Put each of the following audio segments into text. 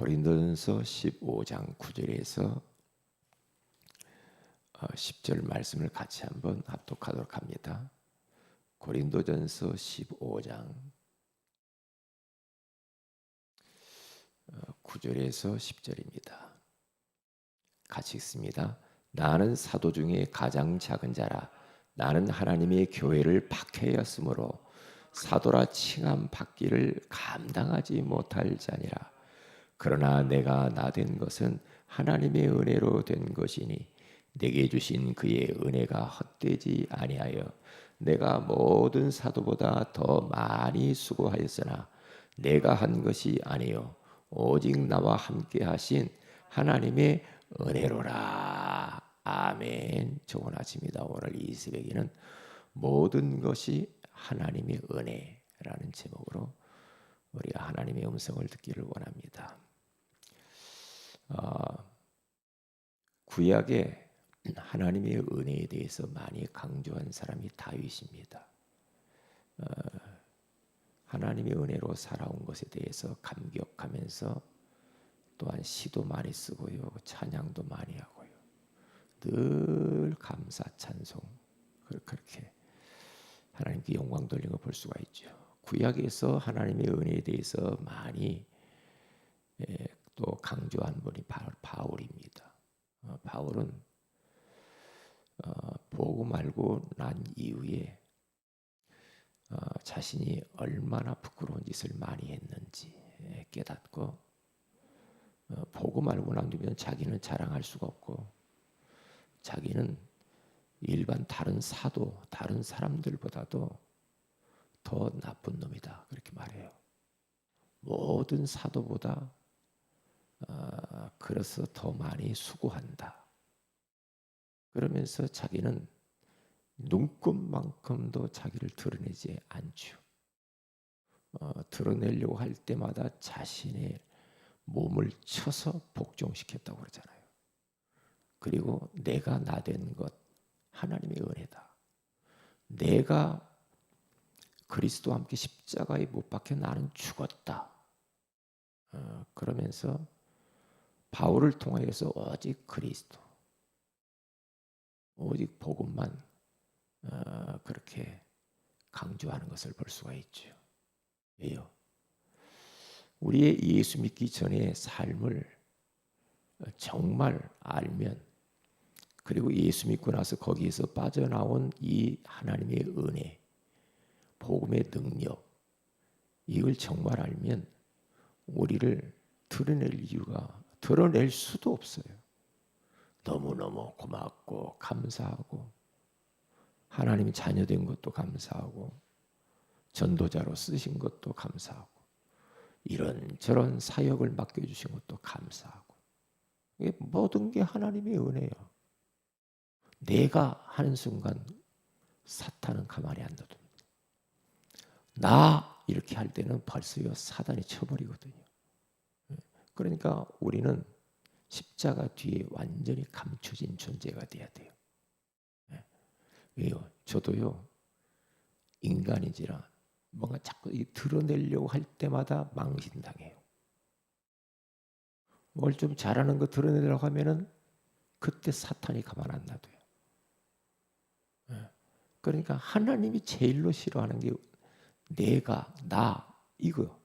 고린도전서 15장 9절에서 10절 말씀을 같이 한번 합독하도록 합니다. 고린도전서 15장 9절에서 10절입니다. 같이 읽습니다. 나는 사도 중에 가장 작은 자라. 나는 하나님의 교회를 박해하였으므로 사도라 칭함 받기를 감당하지 못할 자니라. 그러나 내가 나된 것은 하나님의 은혜로 된 것이니 내게 주신 그의 은혜가 헛되지 아니하여 내가 모든 사도보다 더 많이 수고하였으나 내가 한 것이 아니요 오직 나와 함께 하신 하나님의 은혜로라. 아멘. 좋은 아침입니다. 오늘 이 새벽에는 모든 것이 하나님의 은혜라는 제목으로 우리가 하나님의 음성을 듣기를 원합니다. 구약에 하나님의 은혜에 대해서 많이 강조한 사람이 다윗입니다. 하나님의 은혜로 살아온 것에 대해서 감격하면서 또한 시도 많이 쓰고요, 찬양도 많이 하고요, 늘 감사 찬송 그렇게 하나님께 영광 돌리는 걸 볼 수가 있죠. 구약에서 하나님의 은혜에 대해서 많이 또 강조한 분이 바울입니다. 바울은 복음 알고 난 이후에 자신이 얼마나 부끄러운 짓을 많이 했는지 깨닫고 복음 알고 난 뒤면 자기는 자랑할 수가 없고 자기는 일반 다른 사도, 다른 사람들보다도 더 나쁜 놈이다 그렇게 말해요. 모든 사도보다 그래서 더 많이 수고한다. 그러면서 자기는 눈곱만큼도 자기를 드러내지 않죠. 드러내려고 할 때마다 자신의 몸을 쳐서 복종시켰다고 그러잖아요. 그리고 내가 나된 것 하나님의 은혜다. 내가 그리스도와 함께 십자가에 못 박혀 나는 죽었다. 그러면서 바울을 통하여서 오직 그리스도, 오직 복음만 그렇게 강조하는 것을 볼 수가 있죠. 왜요? 우리의 예수 믿기 전의 삶을 정말 알면, 그리고 예수 믿고 나서 거기에서 빠져나온 이 하나님의 은혜, 복음의 능력, 이걸 정말 알면 우리를 드러낼 수도 없어요. 너무너무 고맙고 감사하고 하나님이 자녀된 것도 감사하고 전도자로 쓰신 것도 감사하고 이런저런 사역을 맡겨주신 것도 감사하고 이게 모든 게 하나님의 은혜예요. 내가 하는 순간 사탄은 가만히 안 놔둡니다. 나 이렇게 할 때는 벌써요 사단이 쳐버리거든요. 그러니까 우리는 십자가 뒤에 완전히 감춰진 존재가 돼야 돼요. 왜요? 저도요 인간이지라 뭔가 자꾸 드러내려고 할 때마다 망신당해요. 뭘 좀 잘하는 거 드러내려고 하면은 그때 사탄이 가만 안 놔둬요. 그러니까 하나님이 제일로 싫어하는 게 내가, 나 이거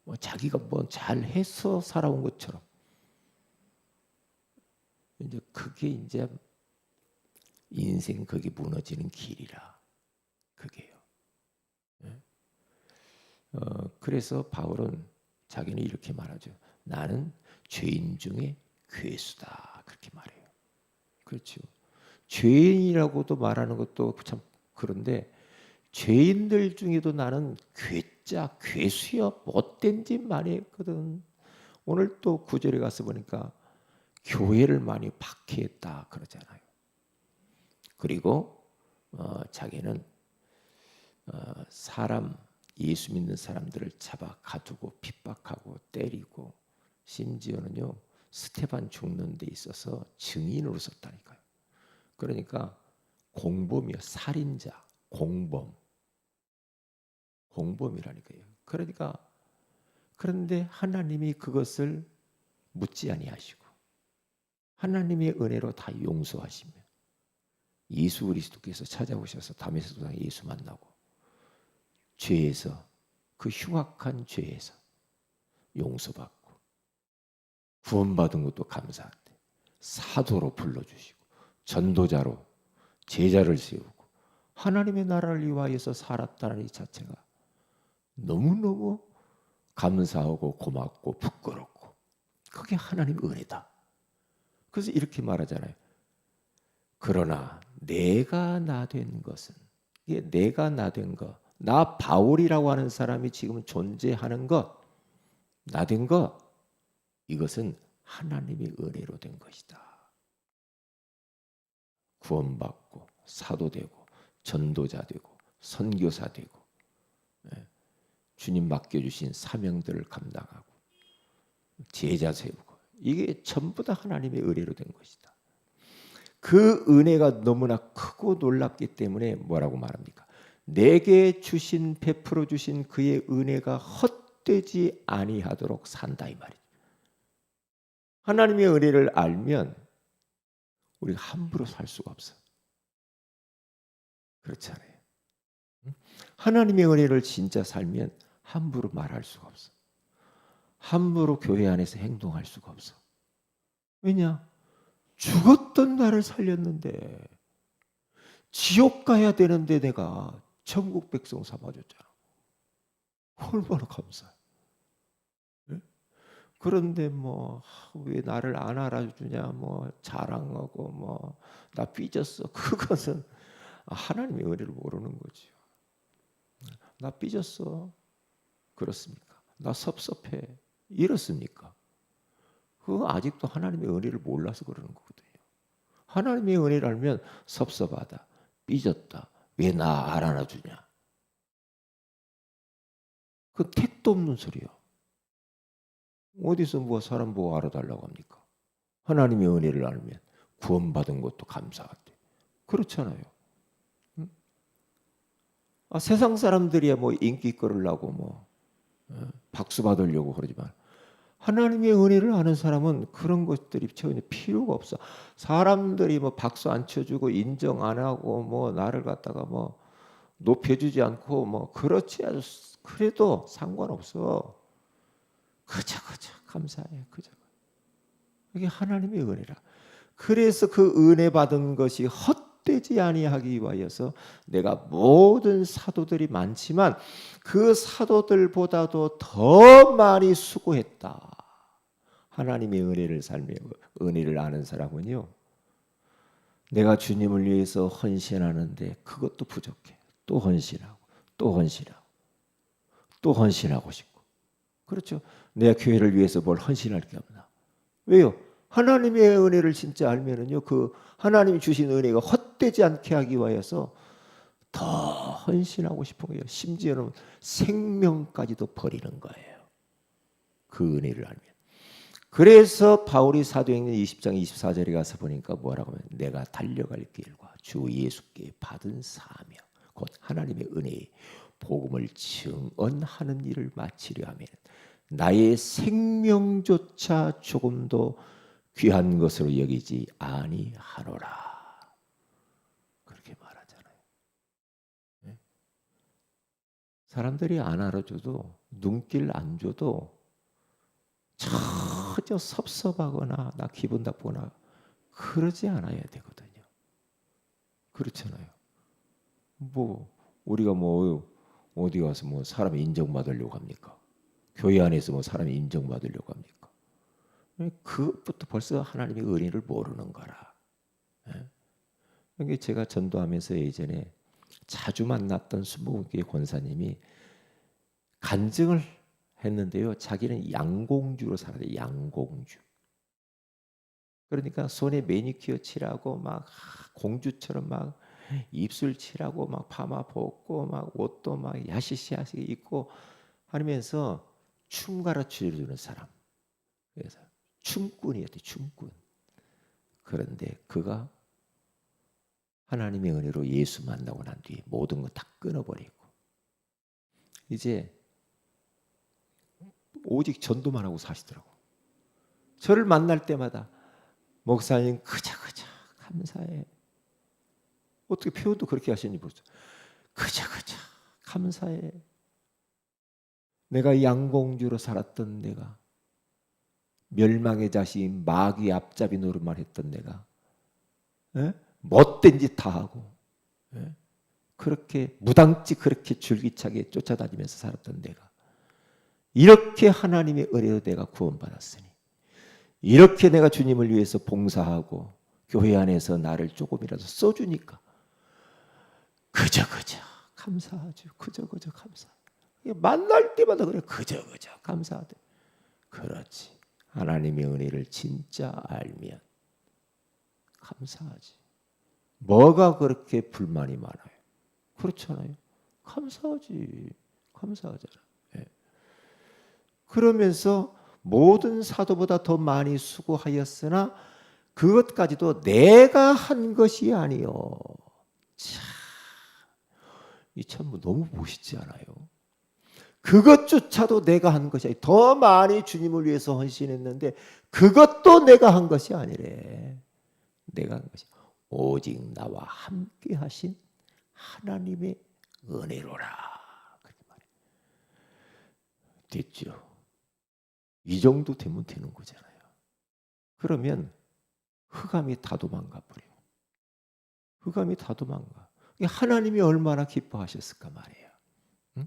뭐 자기가 뭐 잘해서 살아온 것처럼 이제 그게 이제 인생 그게 무너지는 길이라 그게요. 그래서 바울은 자기는 이렇게 말하죠. 나는 죄인 중에 괴수다 그렇게 말해요. 그렇죠. 죄인이라고도 말하는 것도 참 그런데 죄인들 중에도 나는 괴짜, 괴수야, 못된 짓 많이 했거든. 오늘 또 9절에 가서 보니까 교회를 많이 박해했다 그러잖아요. 그리고 자기는 사람, 예수 믿는 사람들을 잡아 가두고 핍박하고 때리고 심지어는요 스테반 죽는 데 있어서 증인으로 썼다니까요. 그러니까 공범이요, 살인자, 공범이라니까요. 그러니까 그런데 하나님이 그것을 묻지 아니하시고 하나님의 은혜로 다 용서하시며 예수 그리스도께서 찾아오셔서 다메섹 도상에 예수 만나고 죄에서 그 흉악한 죄에서 용서받고 구원받은 것도 감사한데 사도로 불러주시고 전도자로 제자를 세우고 하나님의 나라를 위하여서 살았다는 이 자체가 너무너무 감사하고 고맙고 부끄럽고 그게 하나님의 은혜다. 그래서 이렇게 말하잖아요. 그러나 내가 나 된 것은 이게 내가 나 된 것, 나 바울이라고 하는 사람이 지금 존재하는 것, 나 된 것, 이것은 하나님의 은혜로 된 것이다. 구원받고 사도되고 전도자되고 선교사되고 주님 맡겨주신 사명들을 감당하고 제자 세우고 이게 전부 다 하나님의 은혜로 된 것이다. 그 은혜가 너무나 크고 놀랍기 때문에 뭐라고 말합니까? 내게 주신 베풀어 주신 그의 은혜가 헛되지 아니하도록 산다 이 말이죠. 하나님의 은혜를 알면 우리가 함부로 살 수가 없어. 그렇지 않아요? 하나님의 은혜를 진짜 살면 함부로 말할 수가 없어. 함부로 교회 안에서 행동할 수가 없어. 왜냐? 죽었던 나를 살렸는데 지옥 가야 되는데 내가 천국 백성 삼아줬잖아. 얼마나 감사해. 그런데 뭐 왜 나를 안 알아주냐 뭐 자랑하고 뭐 나 삐졌어. 그것은 하나님의 은혜를 모르는 거죠. 나 삐졌어. 그렇습니까? 나 섭섭해. 이렇습니까? 그거 아직도 하나님의 은혜를 몰라서 그러는 거거든요. 하나님의 은혜를 알면 섭섭하다. 삐졌다. 왜 나 안 알아주냐. 그 택도 없는 소리야. 어디서 뭐 사람 보고 알아달라고 합니까? 하나님의 은혜를 알면 구원받은 것도 감사하대. 그렇잖아요. 응? 세상 사람들이야 뭐 인기 끌으려고 뭐 박수 받으려고 그러지만 하나님의 은혜를 아는 사람은 그런 것들이 전혀 필요가 없어. 사람들이 뭐 박수 안 쳐주고 인정 안 하고 뭐 나를 갖다가 뭐 높여주지 않고 뭐 그렇지 않 그래도 상관없어. 그저 감사해. 그저 이게 하나님의 은혜라. 그래서 그 은혜 받은 것이 헛되지 아니하기 위하여서 내가 모든 사도들이 많지만 그 사도들보다도 더 많이 수고했다. 하나님의 은혜를 살며 은혜를 아는 사람은요. 내가 주님을 위해서 헌신하는데 그것도 부족해. 또 헌신하고 또 헌신하고 또 헌신하고 싶고. 그렇죠. 내가 교회를 위해서 뭘 헌신할 게 없나. 왜요? 하나님의 은혜를 진짜 알면은요, 그 하나님이 주신 은혜가 헛되지 않게 하기 위해서 더 헌신하고 싶은 거예요. 심지어는 생명까지도 버리는 거예요. 그 은혜를 알면. 그래서 바울이 사도행전 20장 24절에 가서 보니까 뭐라고 하면 내가 달려갈 길과 주 예수께 받은 사명 곧 하나님의 은혜의 복음을 증언하는 일을 마치려 하면 나의 생명조차 조금도 귀한 것으로 여기지 아니하노라. 그렇게 말하잖아요. 네? 사람들이 안 알아줘도 눈길 안 줘도 전혀 섭섭하거나 나 기분 나쁘거나 그러지 않아야 되거든요. 그렇잖아요. 뭐 우리가 뭐 어디 가서 뭐 사람 인정받으려고 합니까? 교회 안에서 뭐 사람이 인정받으려고 합니까? 그것부터 벌써 하나님의 은혜를 모르는 거라. 이게 제가 전도하면서 예전에 자주 만났던 수목교회 권사님이 간증을 했는데요. 자기는 양공주로 살아요. 양공주. 그러니까 손에 매니큐어 칠하고 막 공주처럼 막 입술 칠하고 막 파마 벗고 막 옷도 막 야시시하게 입고 하면서 춤 가르쳐 주는 사람. 그래서 춤꾼이었대. 춤꾼. 그런데 그가 하나님의 은혜로 예수 만나고 난 뒤에 모든 거 다 끊어버리고 이제 오직 전도만 하고 사시더라고. 저를 만날 때마다 목사님 그저 감사해. 어떻게 표현도 그렇게 하시니 보세요. 그저 감사해. 내가 양공주로 살았던 내가, 멸망의 자식인 마귀 앞잡이 노릇만 했던 내가, 못된 짓 다 하고, 그렇게 무당집 그렇게 줄기차게 쫓아다니면서 살았던 내가, 이렇게 하나님의 은혜로 내가 구원받았으니, 이렇게 내가 주님을 위해서 봉사하고 교회 안에서 나를 조금이라도 써주니까 그저 감사하죠. 그저 감사. 만날 때마다 그래. 그저 감사하대. 그렇지. 하나님의 은혜를 진짜 알면 감사하지. 뭐가 그렇게 불만이 많아요? 그렇잖아요. 감사하잖아. 예. 그러면서 모든 사도보다 더 많이 수고하였으나 그것까지도 내가 한 것이 아니요. 이 참 너무 멋있지 않아요? 그것조차도 내가 한 것이 아니라 더 많이 주님을 위해서 헌신했는데 그것도 내가 한 것이 아니래. 내가 한 것이 오직 나와 함께 하신 하나님의 은혜로라. 그렇게 말해. 됐죠. 이 정도 되면 되는 거잖아요. 그러면 흑암이 다 도망가 버려요. 흑암이 다 도망가. 하나님이 얼마나 기뻐하셨을까 말이에요. 응?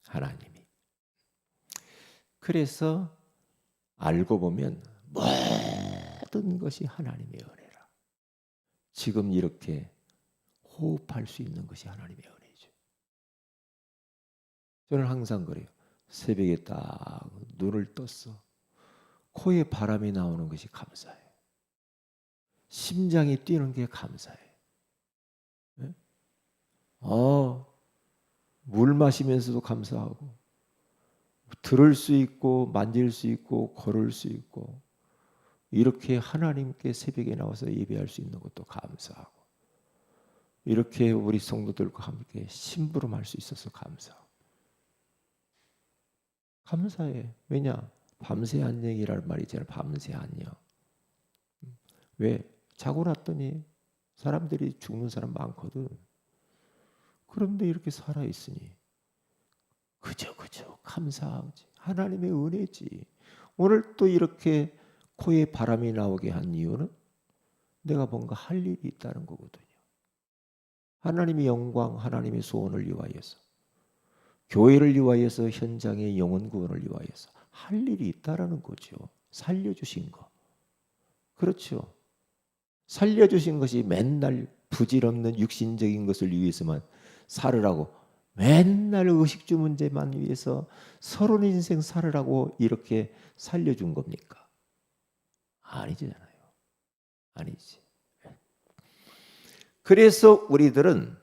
하나님이. 그래서 알고 보면 모든 것이 하나님의 은혜라. 지금 이렇게 호흡할 수 있는 것이 하나님의 은혜죠. 저는 항상 그래요. 새벽에 딱 눈을 떴어. 코에 바람이 나오는 것이 감사해. 심장이 뛰는 게 감사해. 물 마시면서도 감사하고, 들을 수 있고, 만질 수 있고, 걸을 수 있고, 이렇게 하나님께 새벽에 나와서 예배할 수 있는 것도 감사하고, 이렇게 우리 성도들과 함께 심부름할 수 있어서 감사하고, 감사해. 왜냐? 밤새 안녕이라는 말이 있잖아요. 밤새 안녕. 왜? 자고 났더니 사람들이 죽는 사람 많거든. 그런데 이렇게 살아있으니 그저 감사하지. 하나님의 은혜지. 오늘 또 이렇게 코에 바람이 나오게 한 이유는 내가 뭔가 할 일이 있다는 거거든요. 하나님의 영광, 하나님의 소원을 위하여서, 교회를 위하여서, 현장의 영혼 구원을 위하여서 할 일이 있다라는 거죠. 살려주신 거. 그렇죠. 살려주신 것이 맨날 부질없는 육신적인 것을 위해서만 살으라고, 맨날 의식주 문제만 위해서 서론 인생 살으라고 이렇게 살려준 겁니까? 아니잖아요. 아니지. 그래서 우리들은,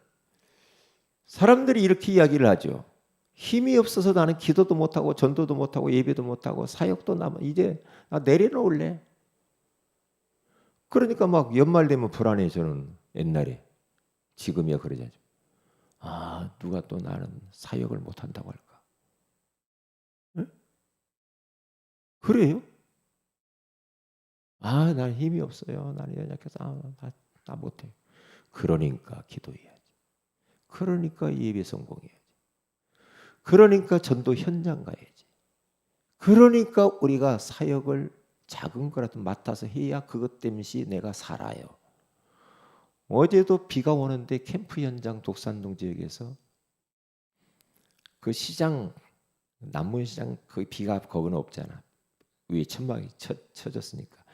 사람들이 이렇게 이야기를 하죠. 힘이 없어서 나는 기도도 못하고 전도도 못하고 예배도 못하고 사역도 이제 내려놓을래. 그러니까 막 연말 되면 불안해. 저는 옛날에, 지금이야 그러잖아요. 누가 또 나는 사역을 못한다고 할까? 네? 그래요? 난 힘이 없어요. 나는 연약해서 나 못해. 그러니까 기도해야지. 그러니까 예배 성공해야지. 그러니까 전도 현장 가야지. 그러니까 우리가 사역을 작은 거라도 맡아서 해야 그것 때문에 내가 살아요. 어제도 비가 오는데 캠프 현장 독산동 지역에서 그 시장, 남문시장, 그 비가 거기는 없잖아. 위에 천막이 쳐졌으니까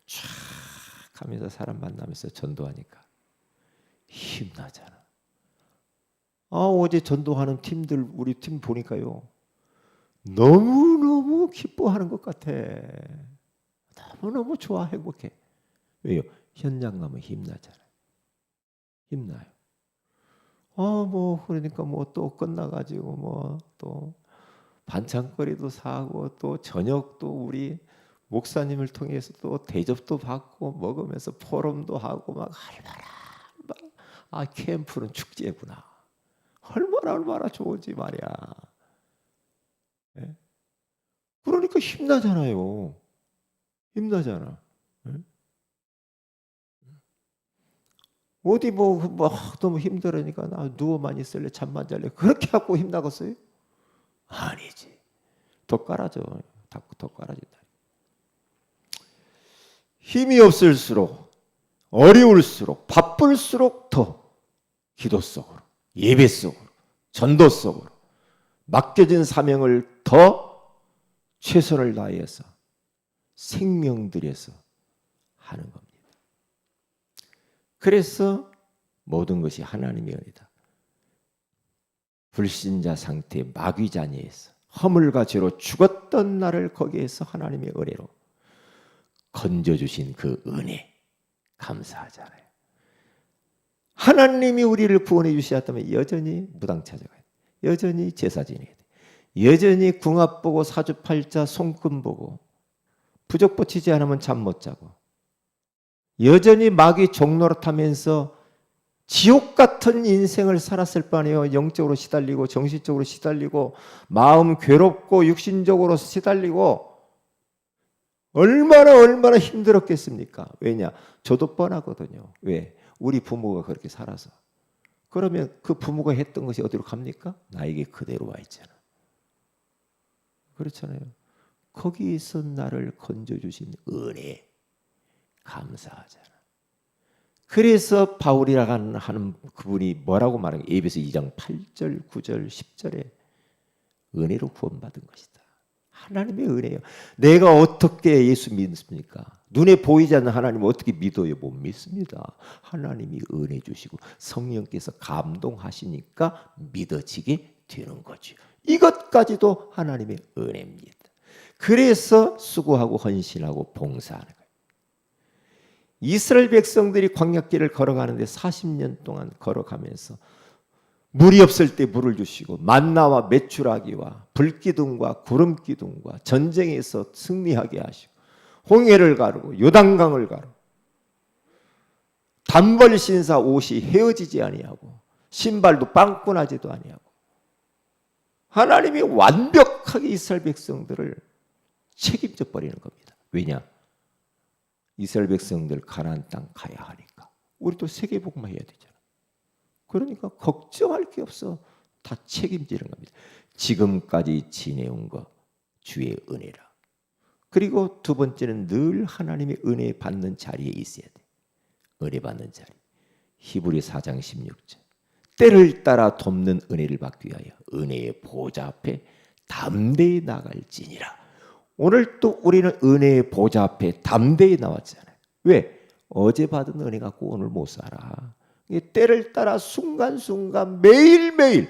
쫙 하면서 사람 만나면서 전도하니까 힘나잖아. 어제 전도하는 팀들, 우리 팀 보니까요, 너무너무 기뻐하는 것 같아. 너무너무 좋아, 행복해. 왜요? 현장 가면 힘나잖아요. 힘나요. 그러니까 또 끝나가지고 또 반찬거리도 사고 또 저녁도 우리 목사님을 통해서 또 대접도 받고 먹으면서 포럼도 하고 막 캠프는 축제구나. 얼마나 좋은지 말이야. 네? 그러니까 힘나잖아요. 힘나잖아. 어디 뭐 너무 힘들으니까 나 누워만 있을래, 잠만 잘래, 그렇게 하고 힘나겠어요? 아니지. 더 깔아줘. 더 깔아준다. 힘이 없을수록, 어려울수록, 바쁠수록 더 기도 속으로, 예배 속으로, 전도 속으로 맡겨진 사명을 더 최선을 다해서 생명 들여서 하는 겁니다. 그래서 모든 것이 하나님의 은혜다. 불신자 상태 마귀 자녀에서 허물과 죄로 죽었던 나를 거기에서 하나님의 은혜로 건져주신 그 은혜 감사하잖아요. 하나님이 우리를 구원해 주셨다면 여전히 무당 찾아가야 돼. 여전히 제사 지내야 돼. 여전히 궁합 보고 사주팔자 손금 보고 부적 붙이지 않으면 잠 못 자고 여전히 마귀 종노릇하면서 지옥 같은 인생을 살았을 거 아니에요. 영적으로 시달리고 정신적으로 시달리고 마음 괴롭고 육신적으로 시달리고 얼마나 힘들었겠습니까? 왜냐? 저도 뻔하거든요. 왜? 우리 부모가 그렇게 살아서. 그러면 그 부모가 했던 것이 어디로 갑니까? 나에게 그대로 와 있잖아. 그렇잖아요. 거기서 나를 건져주신 은혜 감사하잖아. 그래서 바울이라고 하는 그분이 뭐라고 말하는 거예요? 에베소 2장 8절, 9절, 10절에 은혜로 구원받은 것이다. 하나님의 은혜요. 내가 어떻게 예수 믿습니까? 눈에 보이지 않는 하나님을 어떻게 믿어요? 못 믿습니다. 하나님이 은혜 주시고 성령께서 감동하시니까 믿어지게 되는 거죠. 이것까지도 하나님의 은혜입니다. 그래서 수고하고 헌신하고 봉사하는 거예요. 이스라엘 백성들이 광야길을 걸어가는데 40년 동안 걸어가면서 물이 없을 때 물을 주시고 만나와 메추라기와 불기둥과 구름기둥과 전쟁에서 승리하게 하시고 홍해를 가르고 요단강을 가르고 단벌신사 옷이 헤어지지 아니하고 신발도 빵꾸나지도 아니하고 하나님이 완벽하게 이스라엘 백성들을 책임져 버리는 겁니다. 왜냐? 이스라엘 백성들 가나안 땅 가야 하니까. 우리도 세계복음화 해야 되잖아. 그러니까 걱정할 게 없어. 다 책임지는 겁니다. 지금까지 지내온 것 주의 은혜라. 그리고 두 번째는 늘 하나님의 은혜 받는 자리에 있어야 돼. 은혜 받는 자리. 히브리 4장 16절. 때를 따라 돕는 은혜를 받기 위하여 은혜의 보좌 앞에 담대히 나갈지니라. 오늘 또 우리는 은혜의 보좌 앞에 담대히 나왔잖아요. 왜? 어제 받은 은혜 갖고 오늘 못 살아. 때를 따라 순간순간 매일매일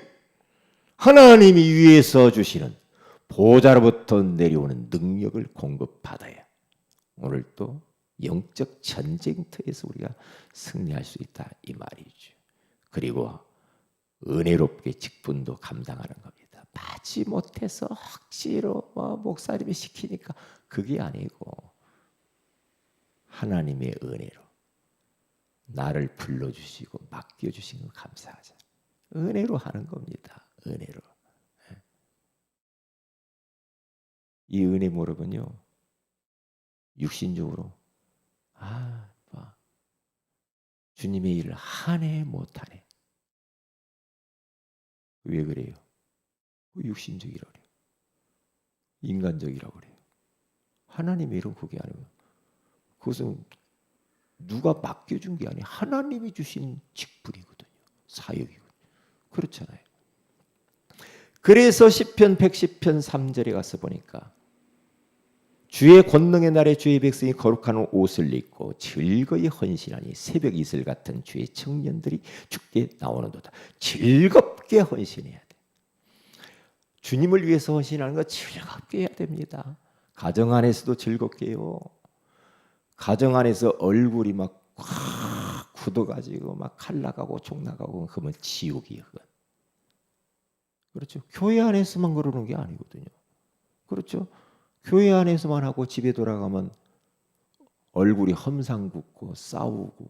하나님이 위에서 주시는 보좌로부터 내려오는 능력을 공급받아야 오늘 또 영적 전쟁터에서 우리가 승리할 수 있다 이 말이죠. 그리고 은혜롭게 직분도 감당하는 겁니다. 받지 못해서 억지로 목사님이 시키니까 그게 아니고 하나님의 은혜로 나를 불러주시고 맡겨주신 거 감사하자. 은혜로 하는 겁니다. 은혜로. 이 은혜 모르면요 육신적으로 주님의 일을 하네 못하네. 왜 그래요? 육신적이라고 그래요. 인간적이라고 그래요. 하나님의 일은 그게 아니에요. 그것은 누가 맡겨준 게 아니에요. 하나님이 주신 직분이거든요. 사역이거든요. 그렇잖아요. 그래서 시편 110편 3절에 가서 보니까 주의 권능의 날에 주의 백성이 거룩한 옷을 입고 즐거이 헌신하니 새벽 이슬 같은 주의 청년들이 주께 나오는도다. 즐겁게 헌신해야 돼. 주님을 위해서 헌신하는 거 즐겁게 해야 됩니다. 가정 안에서도 즐겁게 해요. 가정 안에서 얼굴이 막 굳어가지고 막 칼 나가고 종 나가고 그러면 지옥이에요. 그건. 그렇죠. 교회 안에서만 그러는 게 아니거든요. 그렇죠. 교회 안에서만 하고 집에 돌아가면 얼굴이 험상궂고 싸우고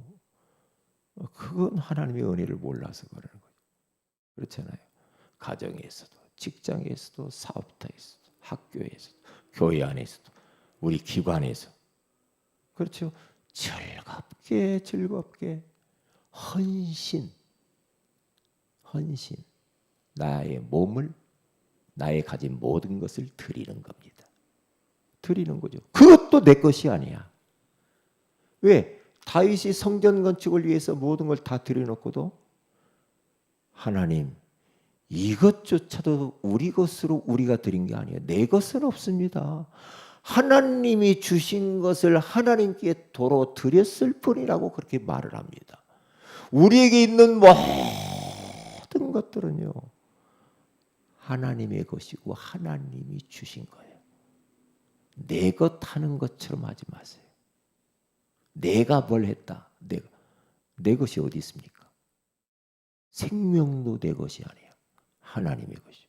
그건 하나님의 은혜를 몰라서 그러는 거예요. 그렇잖아요. 가정에서도 직장에서도 사업터에서도 학교에서도 교회 안에서도 우리 기관에서 그렇죠. 즐겁게 즐겁게 헌신. 나의 몸을 나의 가진 모든 것을 드리는 겁니다. 드리는 거죠. 그것도 내 것이 아니야. 왜? 다윗이 성전 건축을 위해서 모든 걸 다 드려놓고도 하나님 이것조차도 우리 것으로 우리가 드린 게 아니에요. 내 것은 없습니다. 하나님이 주신 것을 하나님께 도로 드렸을 뿐이라고 그렇게 말을 합니다. 우리에게 있는 모든 것들은요 하나님의 것이고 하나님이 주신 거예요. 내 것 하는 것처럼 하지 마세요. 내가 뭘 했다. 내 것이 어디 있습니까? 생명도 내 것이 아니에요. 하나님의 것이요.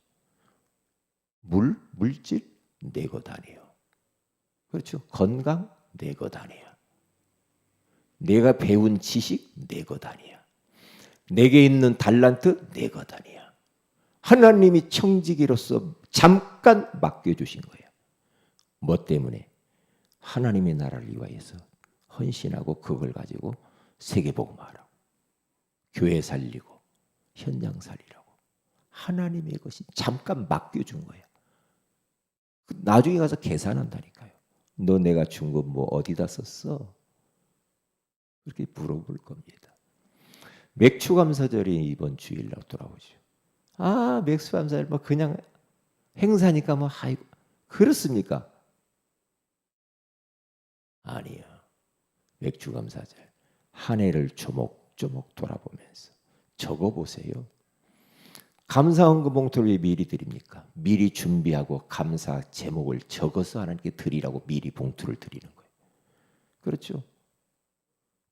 물질 내 것 아니에요. 그렇죠. 건강 내 것 아니에요. 내가 배운 지식 내 것 아니야. 내게 있는 달란트 내 것 아니야. 하나님이 청지기로서 잠깐 맡겨주신 거예요. 뭐 때문에? 하나님의 나라를 위하여서 헌신하고 그걸 가지고 세계복음화하라고, 교회 살리고 현장 살리라고 하나님의 것이 잠깐 맡겨준 거예요. 나중에 가서 계산한다니까요. 너 내가 준 거 뭐 어디다 썼어? 그렇게 물어볼 겁니다. 맥추감사절이 이번 주일날 돌아오죠. 아, 맥추감사절 뭐 그냥 행사니까 뭐 아이고 그렇습니까? 아니요. 맥추감사절 한 해를 조목조목 돌아보면서 적어보세요. 감사헌금 봉투를 왜 미리 드립니까? 미리 준비하고 감사 제목을 적어서 하나님께 드리라고 미리 봉투를 드리는 거예요. 그렇죠?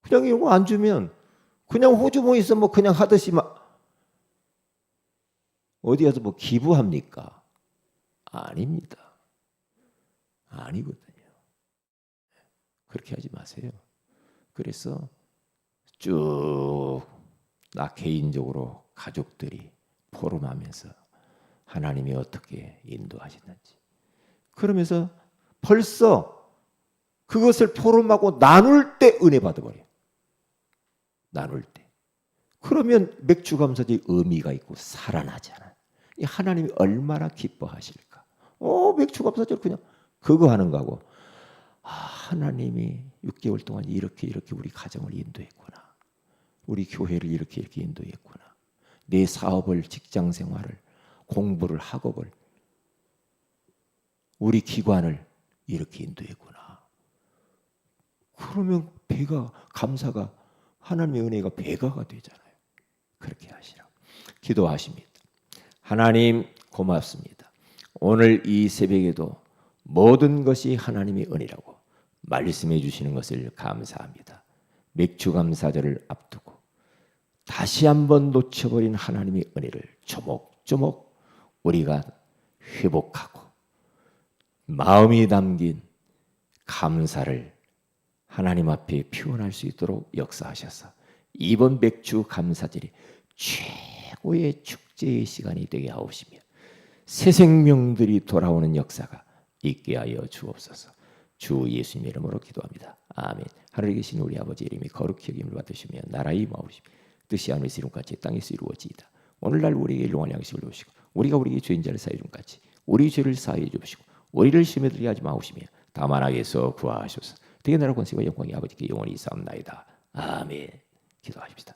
그냥 이거 안 주면 그냥 호주 모여서 뭐 그냥 하듯이 막 어디 가서 뭐 기부합니까? 아닙니다. 아니거든요. 그렇게 하지 마세요. 그래서 쭉 나 개인적으로 가족들이 포럼하면서 하나님이 어떻게 인도하시는지 그러면서 벌써 그것을 포럼하고 나눌 때 은혜 받아버려요. 나눌 때. 그러면 맥주감사절이 의미가 있고 살아나잖아요. 이 하나님이 얼마나 기뻐하실까. 맥주감사절 그냥 그거 하는 거고 하나님이 6개월 동안 이렇게 우리 가정을 인도했구나. 우리 교회를 이렇게 인도했구나. 내 사업을, 직장 생활을, 공부를, 학업을, 우리 기관을 이렇게 인도했구나. 그러면 배가 감사가 하나님의 은혜가 배가가 되잖아요. 그렇게 하시라고 기도하십니다. 하나님 고맙습니다. 오늘 이 새벽에도 모든 것이 하나님의 은혜라고 말씀해 주시는 것을 감사합니다. 맥주감사절을 앞두고 다시 한번 놓쳐버린 하나님의 은혜를 조목조목 우리가 회복하고 마음이 담긴 감사를 하나님 앞에 표현할 수 있도록 역사하셔서 이번 맥주감사절이 최고의 축제의 시간이 되게 하옵시며 새 생명들이 돌아오는 역사가 있게 하여 주옵소서. 주 예수님의 이름으로 기도합니다. 아멘. 하늘에 계신 우리 아버지 이름이 거룩히 여김을 받으시며 나라의 임하옵시며 뜻이 하늘에서 이룬같이 땅에서 이루어지이다. 오늘날 우리에게 일용할 양식을 주시고 우리가 우리에게 죄인 자를 사해 준 같이 우리 죄를 사해 주시고 우리를 시험에 들게 하지 마옵시며 다만 악에서 구하소서. 되게 나라 권세와 영광이 아버지께 영원히 있사옵나이다. 아멘. 기도하십시다.